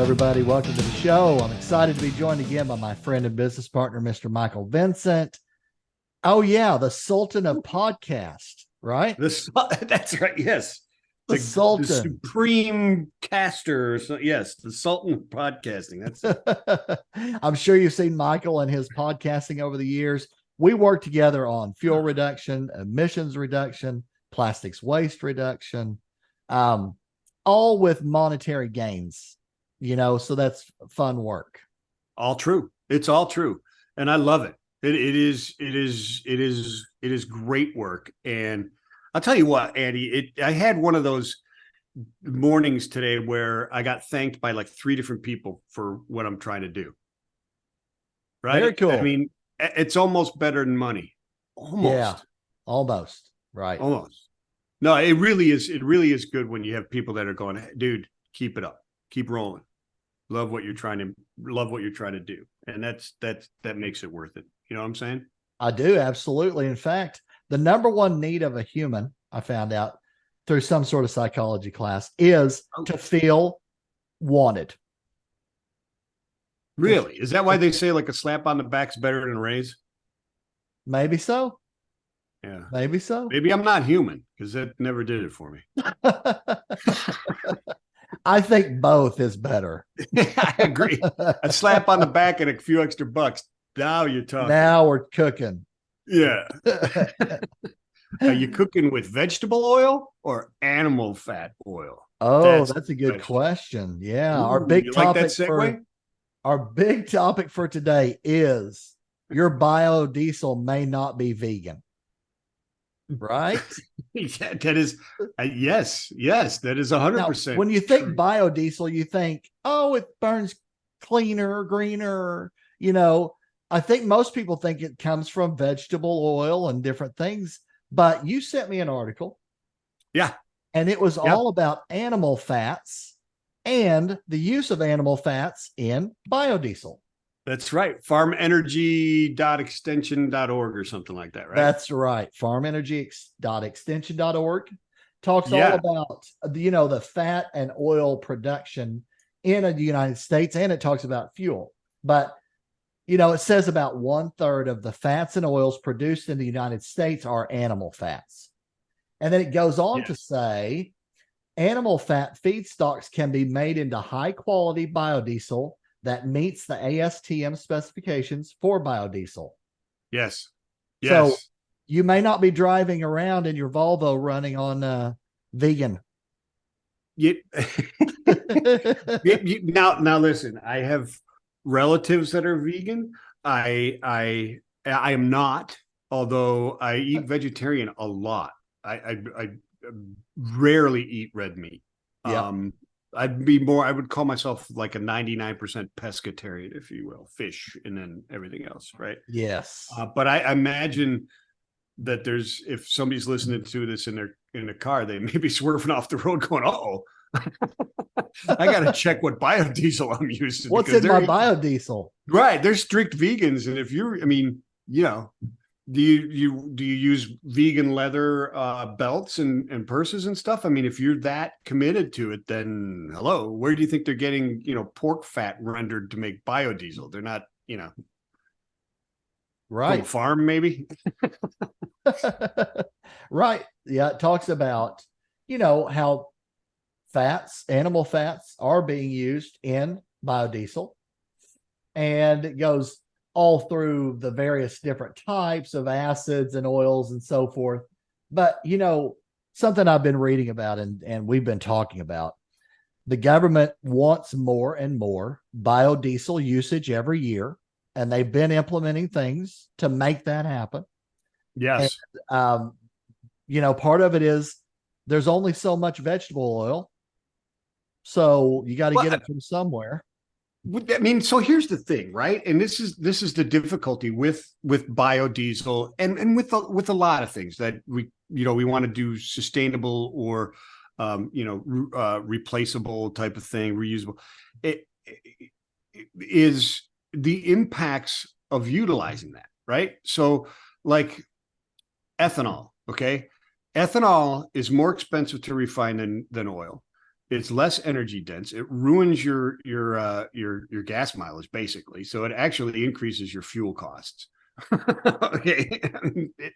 everybody. Welcome to the show. I'm excited to be joined again by my friend and business partner, Mr. Michael Vincent. Oh, yeah, the Sultan of Podcast, right? That's right. Yes. The Sultan. The supreme caster. So, yes, the Sultan of Podcasting. That's it. I'm sure you've seen Michael and his podcasting over the years. We work together on fuel reduction, emissions reduction, plastics waste reduction, all with monetary gains, so that's fun work. All true. It's all true. And I love it. It is great work. And I'll tell you what, Andy, I had one of those mornings today where I got thanked by like 3 different people for what I'm trying to do. Right. Very cool. I mean, it's almost better than money. Almost. Yeah, almost. Right. Almost. No, it really is. It really is good when you have people that are going, hey, dude, keep it up, keep rolling. Love what you're trying to do. And that makes it worth it. You know what I'm saying? I do. Absolutely. In fact, the number one need of a human, I found out through some sort of psychology class, is to feel wanted. Really? Is that why they say like a slap on the back's better than a raise? Maybe so. Yeah. Maybe so. Maybe I'm not human because that never did it for me. I think both is better. I agree. A slap on the back and a few extra bucks. Now you're talking. Now we're cooking. Yeah. Are you cooking with vegetable oil or animal fat oil? Oh, that's a good question. Yeah. Ooh, our big topic our big topic for today is your biodiesel may not be vegan. Right? Yeah, that is yes, that is 100%. When you think biodiesel, you think, oh, it burns cleaner, greener. I think most people think it comes from vegetable oil and different things. But you sent me an article. Yeah. And it was all about animal fats and the use of animal fats in biodiesel. That's right. farmenergy.extension.org or something like that, right? That's right. farmenergy.extension.org talks all about, the fat and oil production in the United States, and it talks about fuel. But, it says about 1/3 of the fats and oils produced in the United States are animal fats. And then it goes on to say, animal fat feedstocks can be made into high quality biodiesel that meets the ASTM specifications for biodiesel. Yes. So you may not be driving around in your Volvo running on vegan. Now listen, I have relatives that are vegan. I am not, although I eat vegetarian a lot. I rarely eat red meat. Yeah. I would call myself like a 99% pescatarian, if you will, fish and then everything else, right? Yes. But I imagine that if somebody's listening to this in a car, they may be swerving off the road going, uh-oh, I got to check what biodiesel I'm using. What's in my biodiesel? Right. They're strict vegans. And if do you use vegan leather belts and purses and stuff? I mean, if you're that committed to it, then hello, where do you think they're getting, pork fat rendered to make biodiesel? They're not, right. From a farm, maybe. Right. Yeah. It talks about, how animal fats are being used in biodiesel. And it goes all through the various different types of acids and oils and so forth. But, something I've been reading about and we've been talking about, the government wants more and more biodiesel usage every year, and they've been implementing things to make that happen. Yes. And, part of it is there's only so much vegetable oil. So you got to get it from somewhere. I mean, so here's the thing, right? And this is the difficulty with biodiesel and with a lot of things that we want to do sustainable or replaceable type of thing, reusable. It is the impacts of utilizing that, right? So like ethanol, okay? Ethanol is more expensive to refine than oil. It's less energy dense. It ruins your gas mileage basically. So it actually increases your fuel costs. Okay,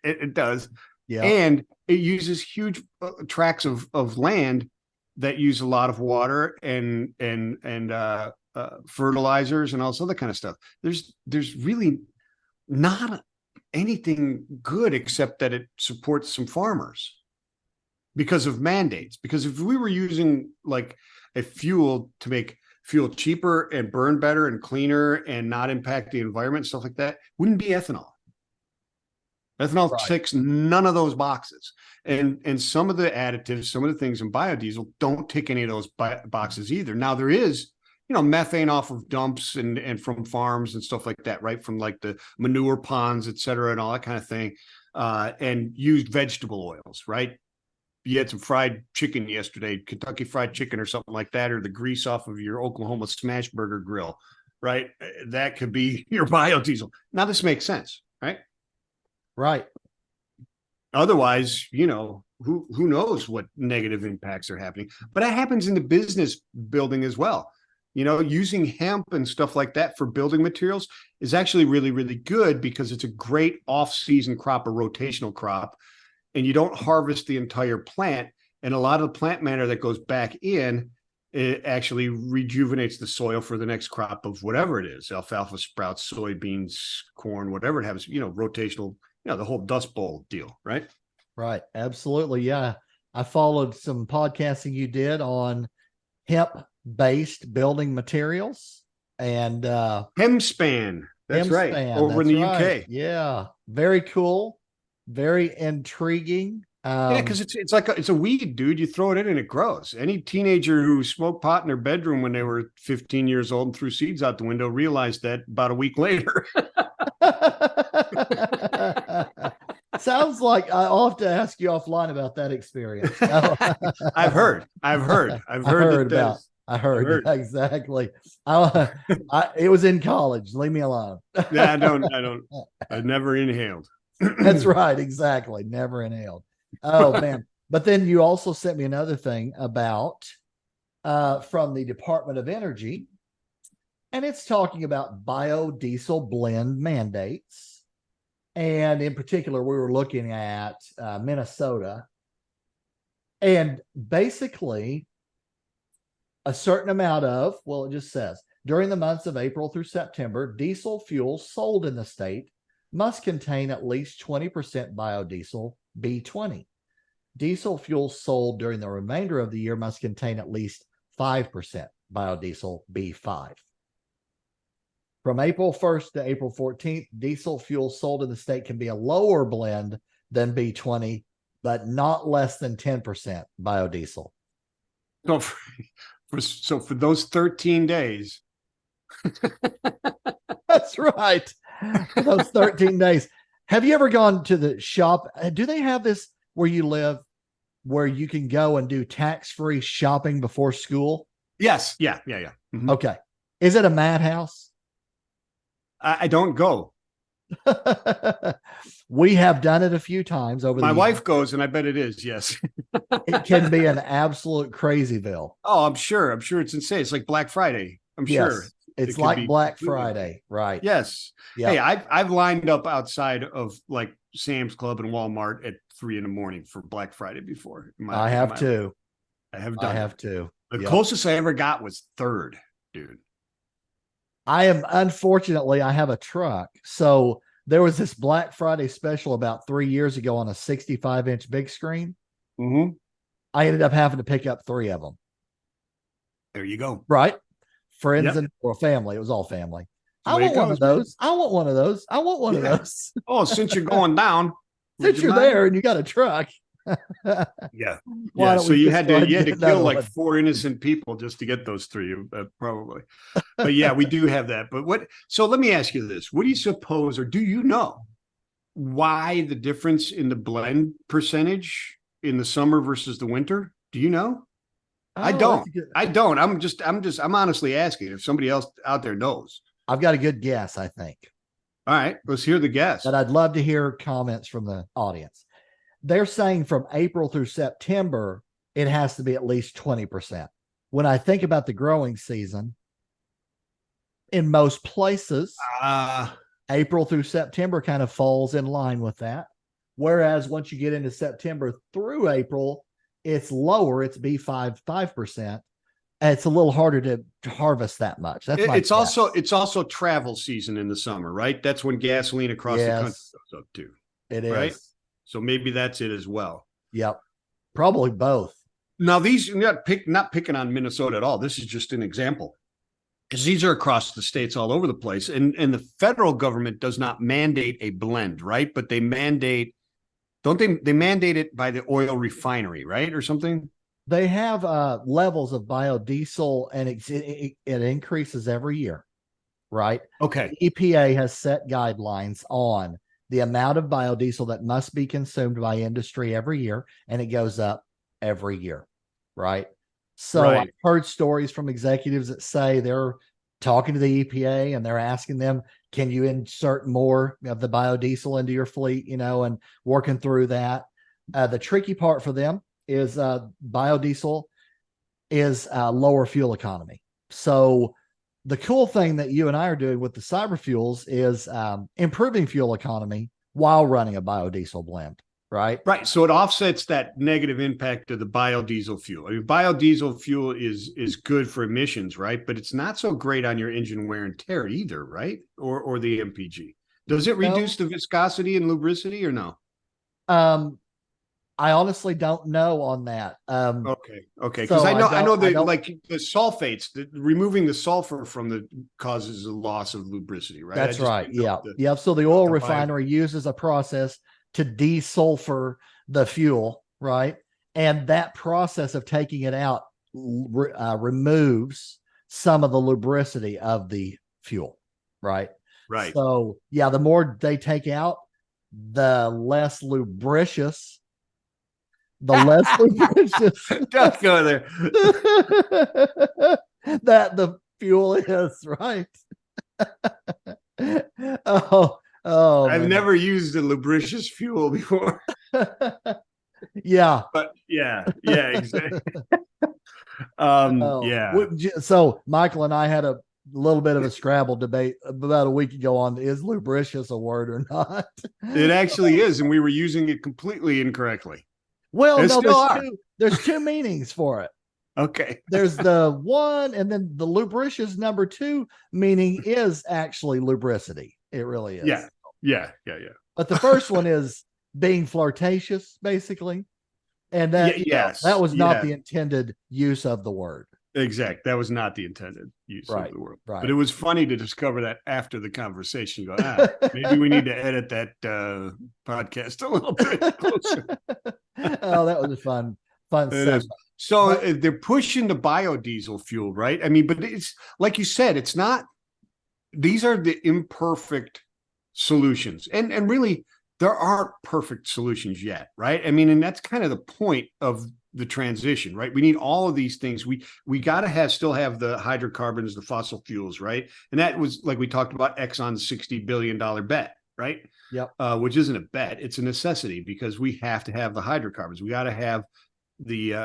it does. Yeah. And it uses huge tracts of land that use a lot of water and fertilizers and all this other kind of stuff. There's really not anything good except that it supports some farmers because of mandates. Because if we were using like a fuel to make fuel cheaper and burn better and cleaner and not impact the environment, stuff like that, wouldn't be ethanol. Ethanol ticks none of those boxes. And some of the additives, some of the things in biodiesel don't tick any of those boxes either. Now there is, methane off of dumps and from farms and stuff like that, right? From like the manure ponds, et cetera, and all that kind of thing. And used vegetable oils, right? You had some fried chicken yesterday, Kentucky Fried Chicken or something like that, or the grease off of your Oklahoma smash burger grill, right? That could be your biodiesel. Now this makes sense, right? Right. Otherwise, who knows what negative impacts are happening. But that happens in the business building as well. Using hemp and stuff like that for building materials is actually really, really good because it's a great off-season crop, a rotational crop, and you don't harvest the entire plant. And a lot of the plant matter that goes back in, it actually rejuvenates the soil for the next crop of whatever it is, alfalfa sprouts, soybeans, corn, whatever it happens, rotational, the whole Dust Bowl deal, right? Right. Absolutely. Yeah. I followed some podcasting you did on hemp-based building materials and Hemspan. That's right. Over in the UK. Yeah. Very cool. Very intriguing. Yeah, because it's like it's a weed, dude. You throw it in and it grows. Any teenager who smoked pot in their bedroom when they were 15 years old and threw seeds out the window realized that about a week later. Sounds like I'll have to ask you offline about that experience. I've heard about. I heard. Exactly. It was in college. Leave me alone. Yeah, I never inhaled. That's right. Exactly. Never inhaled. Oh man. But then you also sent me another thing about from the Department of Energy, and it's talking about biodiesel blend mandates. And in particular, we were looking at Minnesota, and basically a certain amount of, well, it just says during the months of April through September, diesel fuel sold in the state must contain at least 20% biodiesel B20. Diesel fuel sold during the remainder of the year must contain at least 5% biodiesel B5. From April 1st to April 14th, diesel fuel sold in the state can be a lower blend than B20, but not less than 10% biodiesel. So for those 13 days. That's right. For those 13 days. Have you ever gone to the shop? Do they have this where you live, where you can go and do tax-free shopping before school? Yes. Yeah. Mm-hmm. Okay. Is it a madhouse? I don't go. We have done it a few times over. My wife goes, and I bet it is. Yes. It can be an absolute crazyville. Oh, I'm sure it's insane. It's like Black Friday. I'm sure it's like Black Friday, right? Yes. Yep. Hey, I've lined up outside of like Sam's Club and Walmart at 3 a.m. for Black Friday before. I have too. I have too. The closest I ever got was 3rd, dude. I have a truck. So there was this Black Friday special about 3 years ago on a 65-inch big screen. Mm-hmm. I ended up having to pick up 3 of them. There you go. Right. Friends or family. It was all family. I want one of those. Oh, since you're going down. Since you're there and you got a truck. Yeah. So you had to kill like 4 innocent people just to get those 3, probably. But yeah, we do have that. But so let me ask you this. What do you suppose, or do you know why the difference in the blend percentage in the summer versus the winter? Do you know? I don't. I'm honestly asking if somebody else out there knows. I've got a good guess, I think. All right, let's hear the guess. But I'd love to hear comments from the audience. They're saying from April through September, it has to be at least 20%. when I think about the growing season, in most places, April through September kind of falls in line with that. Whereas once you get into September through April, it's lower. It's B5, 5%. And it's a little harder to harvest that much. That's my guess. It's also travel season in the summer, right? That's when gasoline across the country goes up too. It is. Right? So maybe that's it as well. Yep. Probably both. Now, these not picking on Minnesota at all. This is just an example. Because these are across the states all over the place. And the federal government does not mandate a blend, right? But they mandate, don't they mandate it by the oil refinery, right? Or something? They have levels of biodiesel, and it increases every year, right? Okay. The EPA has set guidelines on the amount of biodiesel that must be consumed by industry every year, and it goes up every year, right? So I've heard stories from executives that say they're talking to the EPA and they're asking them, can you insert more of the biodiesel into your fleet, and working through that. The tricky part for them is biodiesel is lower fuel economy. So the cool thing that you and I are doing with the Cyberfuels is improving fuel economy while running a biodiesel blend. Right. So it offsets that negative impact of the biodiesel fuel. I mean, biodiesel fuel is good for emissions, right? But it's not so great on your engine wear and tear either, right? Or the MPG. Does it reduce the viscosity and lubricity or no? I honestly don't know on that. Okay. Because I know that like the sulfates, removing the sulfur from the causes a loss of lubricity, right? That's right. Yeah. So the oil refinery uses a process to desulfur the fuel, right? And that process of taking it out removes some of the lubricity of the fuel, right? Right. So yeah, the more they take out, the less lubricious. Don't go there. That the fuel is, right? Oh, I've never used a lubricious fuel before. Yeah. But yeah, exactly. Yeah. So Michael and I had a little bit of a Scrabble debate about a week ago on is lubricious a word or not? It actually is, and we were using it completely incorrectly. Well, no, there's two meanings for it. Okay. There's the one, and then the lubricious number two meaning is actually lubricity. It really is. Yeah. But the first one is being flirtatious, basically. And that, that was not the intended use of the word. Exactly. That was not the intended use of the word. Right. But it was funny to discover that after the conversation. Go, maybe we need to edit that podcast a little bit closer. Oh, that was a fun segment. So they're pushing the biodiesel fuel, right? I mean, but it's like you said, it's not. These are the imperfect solutions, and really, there aren't perfect solutions yet, right? I mean, and that's kind of the point of the transition, right? We need all of these things. We got to still have the hydrocarbons, the fossil fuels, right? And that was like we talked about Exxon's $60 billion bet, right? Yep. Which isn't a bet; it's a necessity because we have to have the hydrocarbons. We got to have the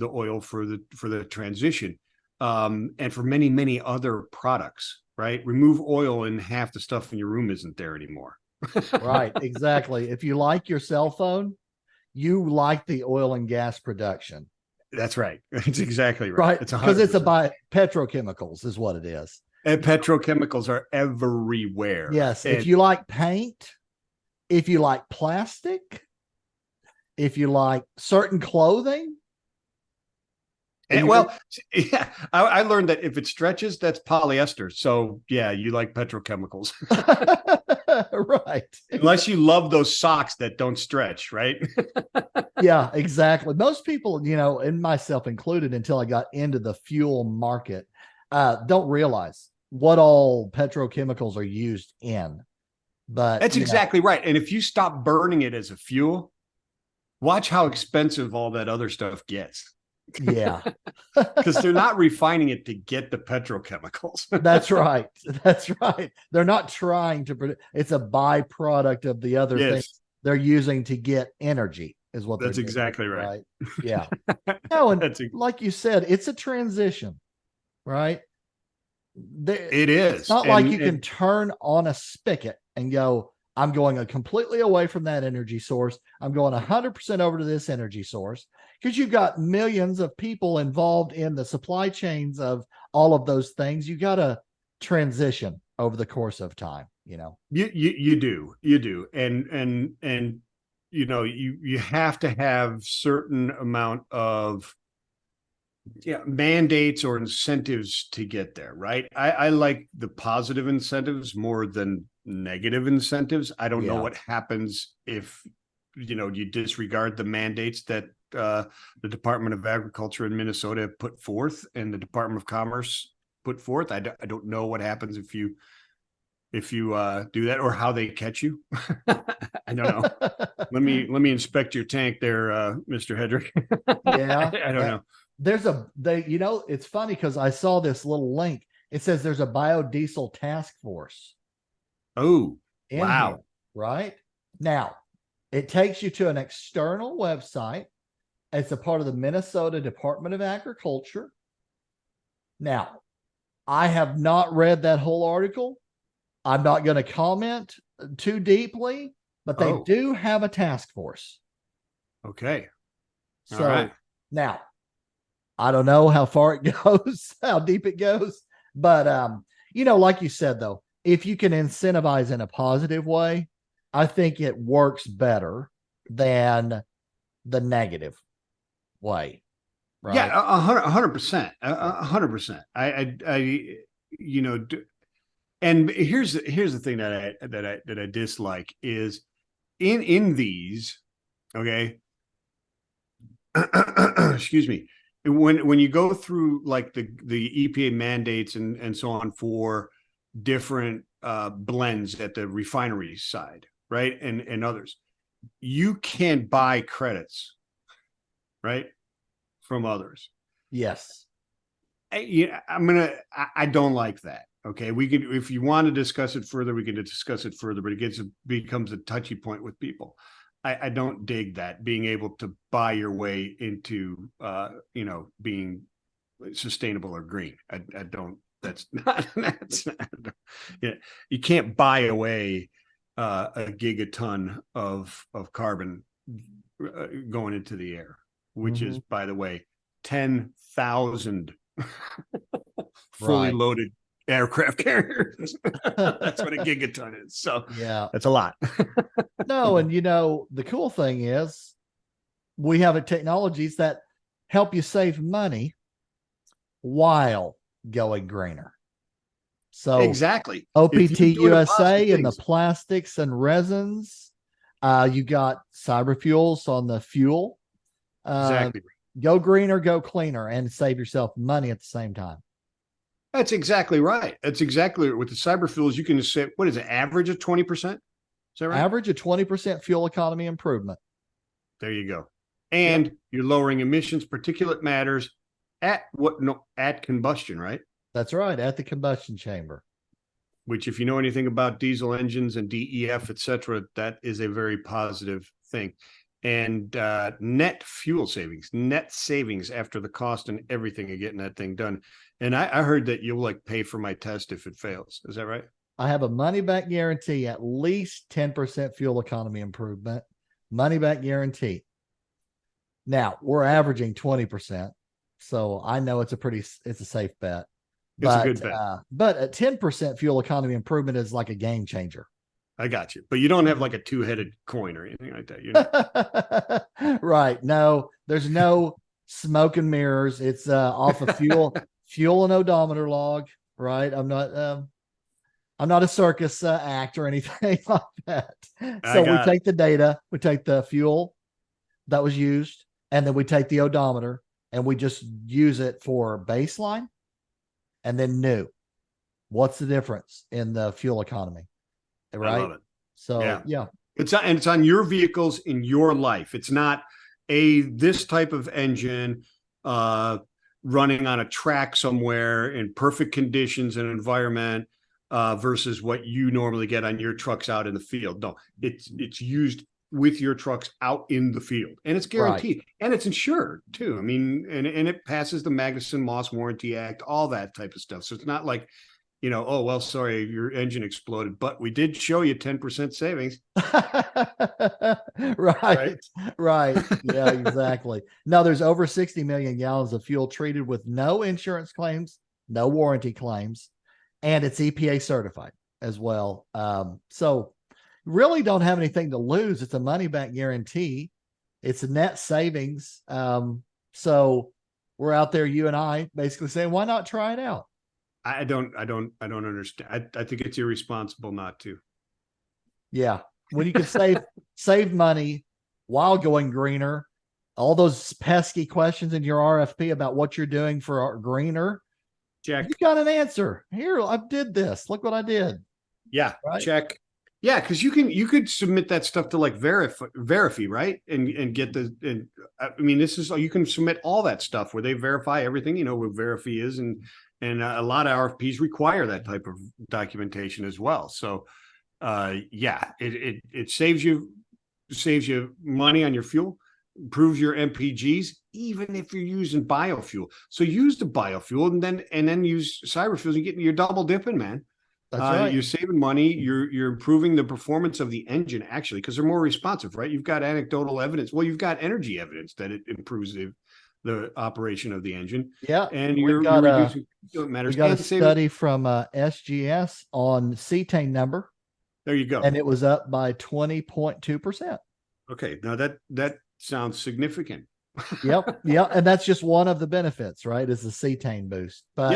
oil for the transition, and for many other products, right? Remove oil and half the stuff in your room isn't there anymore. Right, exactly. If you like your cell phone, you like the oil and gas production. That's right. It's exactly right. Right, because it's petrochemicals is what it is. And petrochemicals are everywhere. Yes. If you like paint, if you like plastic, if you like certain clothing. And I learned that if it stretches, that's polyester. So yeah, you like petrochemicals. Right. Unless you love those socks that don't stretch, right? Yeah, exactly. Most people, and myself included, until I got into the fuel market, don't realize what all petrochemicals are used in. But that's exactly right. And if you stop burning it as a fuel, watch how expensive all that other stuff gets. Yeah. Because they're not refining it to get the petrochemicals. That's right. They're not trying to produce. It's a byproduct of the other things they're using to get energy. is what That's they're doing, exactly right. Yeah. No, and That's like you said, it's a transition, right? it It's is. not like you can turn on a spigot and go, I'm going completely away from that energy source. I'm going 100% over to this energy source, because you've got millions of people involved in the supply chains of all of those things. You got to transition over the course of time, You do. And you have to have certain amount of mandates or incentives to get there, right? I like the positive incentives more than negative incentives. I don't know what happens if you disregard the mandates that the Department of Agriculture in Minnesota put forth and the Department of Commerce put forth. I don't know what happens if you do that, or how they catch you. I don't know. Let me inspect your tank there, Mr. Hedrick. Yeah. I don't know. It's funny because I saw this little link. It says there's a biodiesel task force. Oh, in wow. here, right? Now, it takes you to an external website. It's a part of the Minnesota Department of Agriculture. Now, I have not read that whole article. I'm not going to comment too deeply, but they do have a task force. Okay. So all right. Now, I don't know how far it goes, how deep it goes, but like you said, though, if you can incentivize in a positive way, I think it works better than the negative way. Right? Yeah, 100%, 100%. And here's the thing that I dislike is in these, okay. Excuse me. When you go through like the EPA mandates and so on for different blends at the refinery side, right, and others, you can buy credits, right, from others. Yes. I don't like that. Okay, we can, if you want to discuss it further, we can discuss it further, but becomes a touchy point with people. I don't dig that, being able to buy your way into being sustainable or green. I don't. That's not. You can't buy away a gigaton of carbon going into the air, which is, by the way, 10,000 fully loaded aircraft carriers. That's what a gigaton is. So yeah, that's a lot. No, and the cool thing is we have technologies that help you save money while going greener. So exactly. OPT USA and the plastics and resins. You got Cyberfuels on the fuel. Exactly. Go greener, go cleaner, and save yourself money at the same time. That's exactly right. That's exactly with the Cyberfuels. You can just say, what is it, average of 20%? Is that right? Average of 20% fuel economy improvement. There you go. And you're lowering emissions, particulate matters at combustion, right? That's right, at the combustion chamber. Which, if you know anything about diesel engines and DEF, et cetera, that is a very positive thing. And net fuel savings, net savings after the cost and everything of getting that thing done. And I heard that you'll pay for my test if it fails. Is that right? I have a money back guarantee, at least 10% fuel economy improvement, money back guarantee. Now we're averaging 20%. So I know it's a safe bet. It's a good bet. But a 10% fuel economy improvement is like a game changer. I got you. But you don't have like a two-headed coin or anything like that. Right. No, there's no smoke and mirrors. It's off of fuel and odometer log. Right. I'm not a circus act or anything like that. So we take the data, we take the fuel that was used, and then we take the odometer and we just use it for baseline and then new. What's the difference in the fuel economy? Right. I love it. So yeah. It's on your vehicles in your life. It's not this type of engine running on a track somewhere in perfect conditions and environment versus what you normally get on your trucks out in the field. No, it's used with your trucks out in the field, and it's guaranteed, Right. and it's insured too. I mean, and it passes the Magnuson Moss Warranty Act, all that type of stuff. So it's not like, oh, well, sorry, your engine exploded, but we did show you 10% savings. Right. Right. Yeah, exactly. No, there's over 60 million gallons of fuel treated with no insurance claims, no warranty claims, and it's EPA certified as well. So really don't have anything to lose. It's a money back guarantee. It's a net savings. So we're out there, you and I, basically saying, why not try it out? I don't understand. I think it's irresponsible not to. Yeah. When you can save money while going greener, all those pesky questions in your RFP about what you're doing for greener, Check. you got an answer. Here, I did this. Look what I did. Yeah. Right? Check. Yeah, because you could submit that stuff to like Verify, right? And get I mean, this is, you can submit all that stuff where they verify everything, where Verify is, and a lot of RFPs require that type of documentation as well. So yeah, it saves you money on your fuel, improves your MPGs, even if you're using biofuel. So use the biofuel and then use Cyberfuel. You're double dipping, man. That's right. You're saving money. You're improving the performance of the engine, actually, because they're more responsive, right? You've got anecdotal evidence. Well, you've got energy evidence that it improves the operation of the engine. Yeah, and you're reducing matters. We got a study from SGS on cetane number. There you go. And it was up by 20.2%. Okay, now that sounds significant. Yep, yeah, and that's just one of the benefits, right? Is the cetane boost. But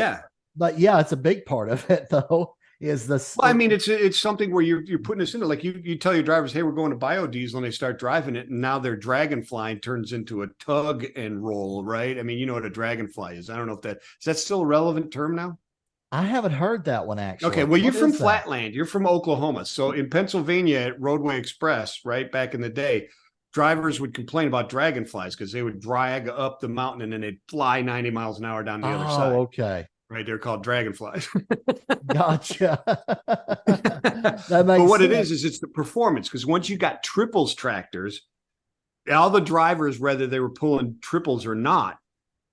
yeah, it's a big part of it, though. Is this? Well, I mean, it's something where you're putting this into, like, you tell your drivers, hey, we're going to biodiesel, and they start driving it, and now their dragonfly turns into a tug and roll, right? I mean, you know what a dragonfly is. I don't know if is that still a relevant term now? I haven't heard that one, actually. Okay, well, you're from Flatland. You're from Oklahoma. So in Pennsylvania at Roadway Express, right, back in the day, drivers would complain about dragonflies because they would drag up the mountain and then they'd fly 90 miles an hour down the other side. Oh, okay. Right, they're called dragonflies. Gotcha. That makes but what sense. It is it's the performance, because once you got triples tractors, all the drivers, whether they were pulling triples or not,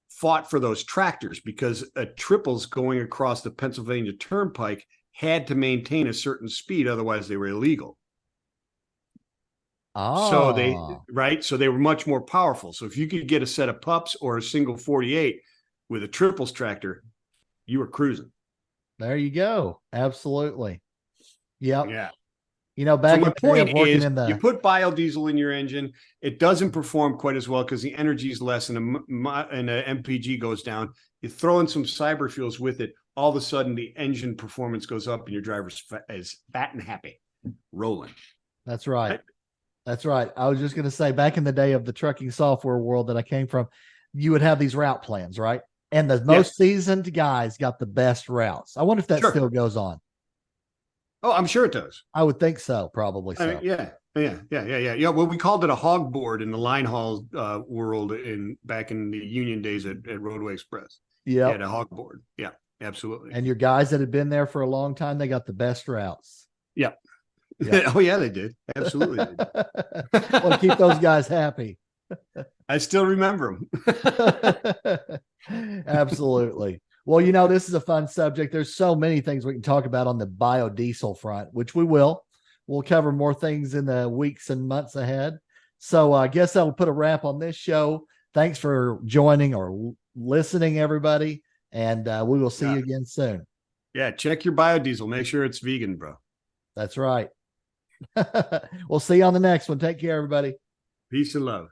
fought for those tractors, because a triples going across the Pennsylvania Turnpike had to maintain a certain speed, otherwise they were illegal. Oh. So they were much more powerful. So if you could get a set of pups or a single 48 with a triples tractor, you were cruising. There you go. Absolutely. Yep. Yeah. Back so my point is, you put biodiesel in your engine, it doesn't perform quite as well because the energy is less and the MPG goes down. You throw in some Cyberfuels with it, all of a sudden the engine performance goes up and your driver's is fat and happy, rolling. That's right. That's right. I was just going to say, back in the day of the trucking software world that I came from, you would have these route plans, right? And the most seasoned guys got the best routes. I wonder if that still goes on. Oh, I'm sure it does. I would think so. Probably so. Yeah. Well, we called it a hog board in the line haul world back in the union days at Roadway Express. Yeah, had a hog board. Yeah, absolutely. And your guys that had been there for a long time, they got the best routes. Yeah. Oh yeah, they did. Absolutely. They did. Well, keep those guys happy. I still remember them. Absolutely. Well, this is a fun subject. There's so many things we can talk about on the biodiesel front, which we will. We'll cover more things in the weeks and months ahead. So I guess that'll put a wrap on this show. Thanks for joining or listening, everybody. And we will see you again soon. Yeah. Check your biodiesel. Make sure it's vegan, bro. That's right. We'll see you on the next one. Take care, everybody. Peace and love.